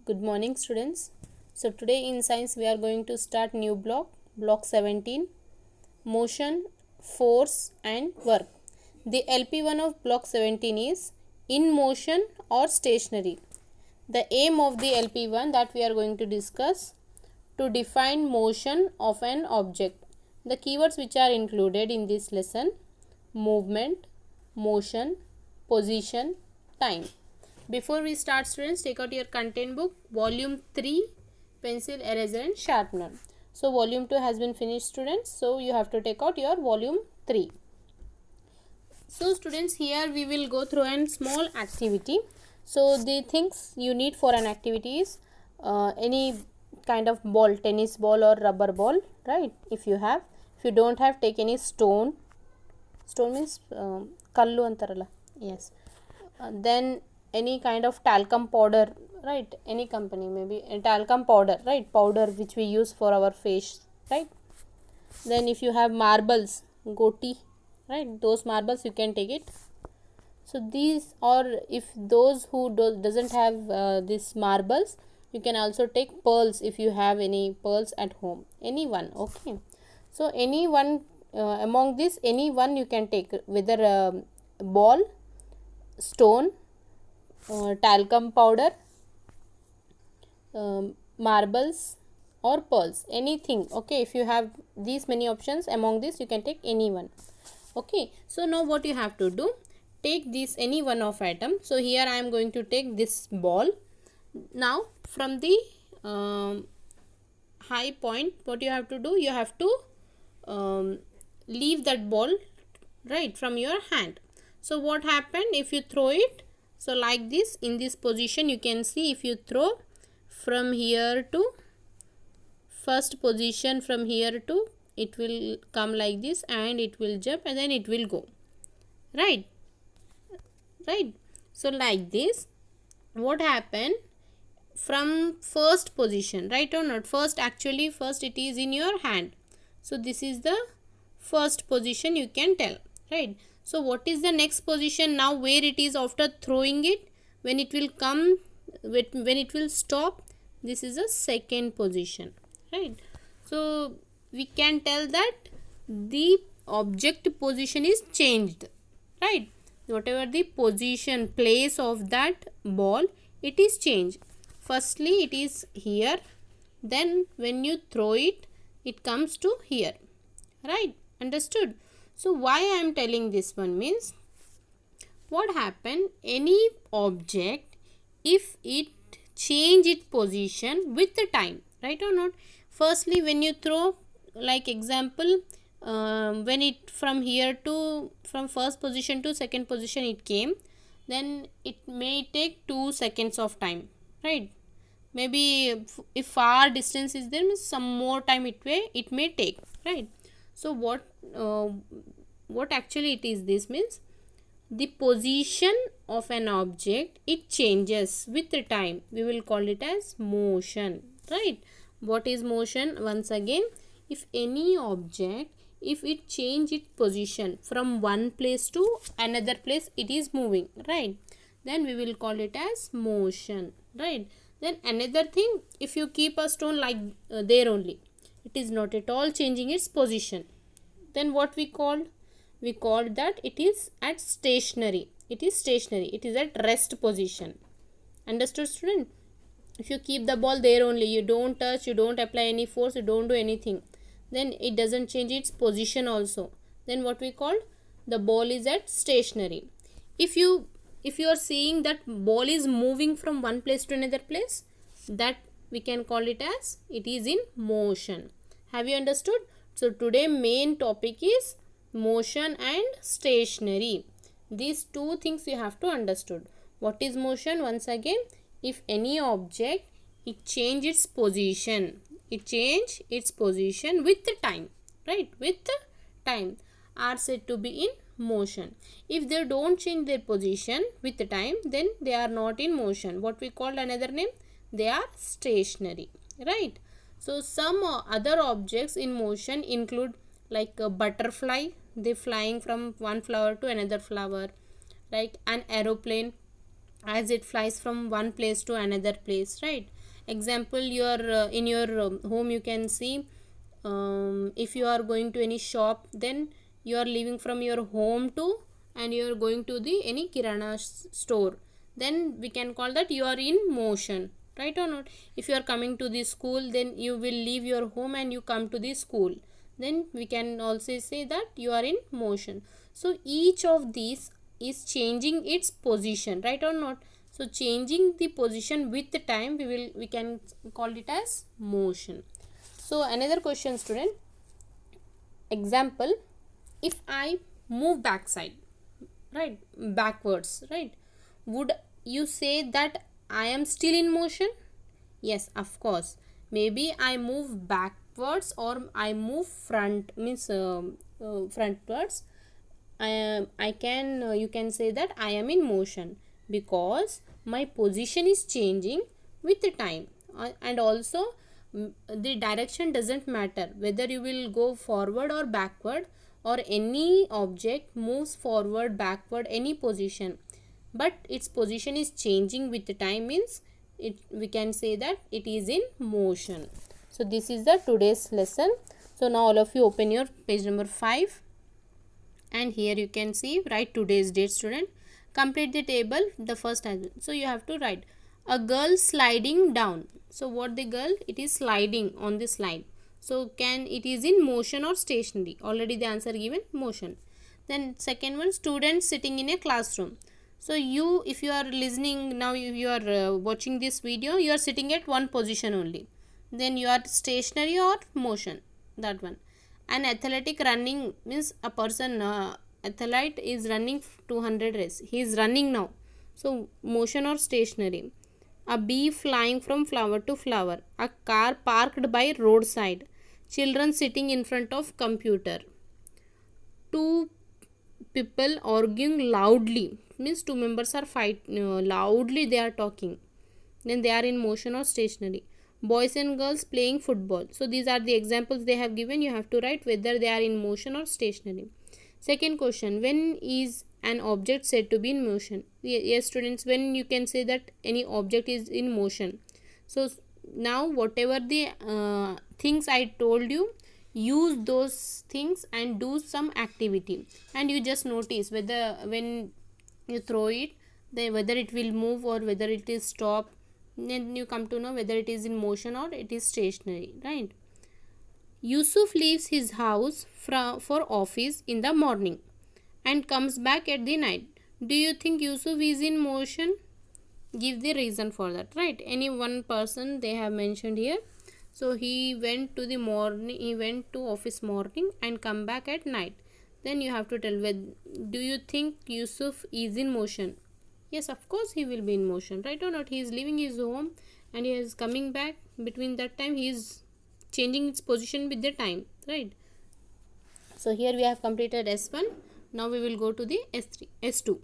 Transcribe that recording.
Good morning, students. So today in science we are going to start new block 17, motion, force and work. The LP1 of block 17 is in motion or stationary. The aim of the LP1 that we are going to discuss to define motion of an object. The keywords which are included in this lesson: movement, motion, position, time. Before we start, students, take out your content book, volume 3, pencil, eraser and sharpener. So volume 2 has been finished, students, so you have to take out your volume 3. So students, here we will go through a small activity. So the things you need for an activity is any kind of ball, tennis ball or rubber ball, right? If you don't have, take any stone means kallu antarala, yes. Then any kind of talcum powder, right? Any company, maybe a talcum powder, right? Powder which we use for our face, right? Then if you have marbles, goti, right? Those marbles you can take it. So these, or if those who doesn't have these marbles, you can also take pearls if you have any pearls at home, any one, okay? So any one among this, any one you can take, whether ball, stone, talcum powder, marbles or pearls, anything, okay? If you have these many options, among this you can take any one, okay? So now what you have to do, take this any one of item. So here I am going to take this ball. Now from the high point, what you have to do, you have to leave that ball right from your hand. So what happened if you throw it? So like this, in this position you can see, if you throw from here to first position, from here to, it will come like this and it will jump and then it will go, right? So like this, what happened from first position, right or not? First it is in your hand, so this is the first position, you can tell, right? So what is the next position now, where it is after throwing it, when it will come, when it will stop? This is a second position, right? So we can tell that the object position is changed, right? Whatever the position, place of that ball, it is changed. Firstly it is here, then when you throw it, it comes to here, right? Understood? So why I am telling this one means, what happened, any object, if it change its position with the time, right or not? Firstly when you throw, like example, when it from here to, from first position to second position it came, then it may take 2 seconds of time, right? Maybe if far distance is there, means some more time it may take, right? So what actually it is, this means the position of an object, it changes with the time, we will call it as motion, right? What is motion? Once again, if any object, if it change its position from one place to another place, it is moving, right? Then we will call it as motion, right? Then another thing, if you keep a stone like there only, it is not at all changing its position, then what we called? We called that it is at stationary. It is stationary, it is at rest position. Understood, student? If you keep the ball there only, you don't touch, you don't apply any force, you don't do anything, then it doesn't change its position also, then what we called? The ball is at stationary. If you are seeing that ball is moving from one place to another place, that we can call it as it is in motion. Have you understood? So today main topic is motion and stationary. These two things you have to understood. What is motion? Once again, if any object, it change its position, with the time, right? With the time, are said to be in motion. If they don't change their position with the time, then they are not in motion. What we call another name? They are stationary, right? So some other objects in motion include, like a butterfly, they flying from one flower to another flower, like an aeroplane, as it flies from one place to another place, right? Example, in your home you can see, if you are going to any shop, then you are leaving from your home to, and you are going to the any kirana store, then we can call that you are in motion, right or not? If you are coming to the school, then you will leave your home and you come to the school, then we can also say that you are in motion. So each of these is changing its position, right or not? So changing the position with the time, we can call it as motion. So another question, student. Example, if I move backside, right, backwards, right, would you say that I am still in motion? Yes, of course. Maybe I move backwards or I move front, means frontwards. I can you can say that I am in motion, because my position is changing with the time, and also the direction doesn't matter whether you will go forward or backward, or any object moves forward, backward, any position, but its position is changing with the time, means it, we can say that it is in motion. So this is the today's lesson. So now all of you open your page number 5, and here you can see, write today's date, student. Complete the table, the first has, so you have to write a girl sliding down. So what the girl, it is sliding on the slide, so can it is in motion or stationary? Already the answer given, motion. Then second one, students sitting in a classroom. So you, if you are listening now, you are watching this video, you are sitting at one position only, then you are stationary or motion, that one. An athletic running, means a person, athlete is running 200 race, he is running now, so motion or stationary. A bee flying from flower to flower, a car parked by roadside, children sitting in front of computer, two people arguing loudly, means two members are loudly they are talking, then they are in motion or stationary. Boys and girls playing football. So these are the examples they have given, you have to write whether they are in motion or stationary. Second question, when is an object said to be in motion? Yes students, when you can say that any object is in motion. So now whatever the things I told you, use those things and do some activity, and you just notice whether when you throw it, whether it will move or whether it is stop, then you come to know whether it is in motion or it is stationary, right? Yusuf leaves his house for office in the morning and comes back at the night. Do you think Yusuf is in motion? Give the reason for that, right? Any one person they have mentioned here. So he went to office morning and come back at night. Then you have to tell do you think Yusuf is in motion? Yes, of course he will be in motion, right or not? He is leaving his home and he is coming back. Between that time he is changing its position with the time, right? So here we have completed S1. Now we will go to the S3, S2.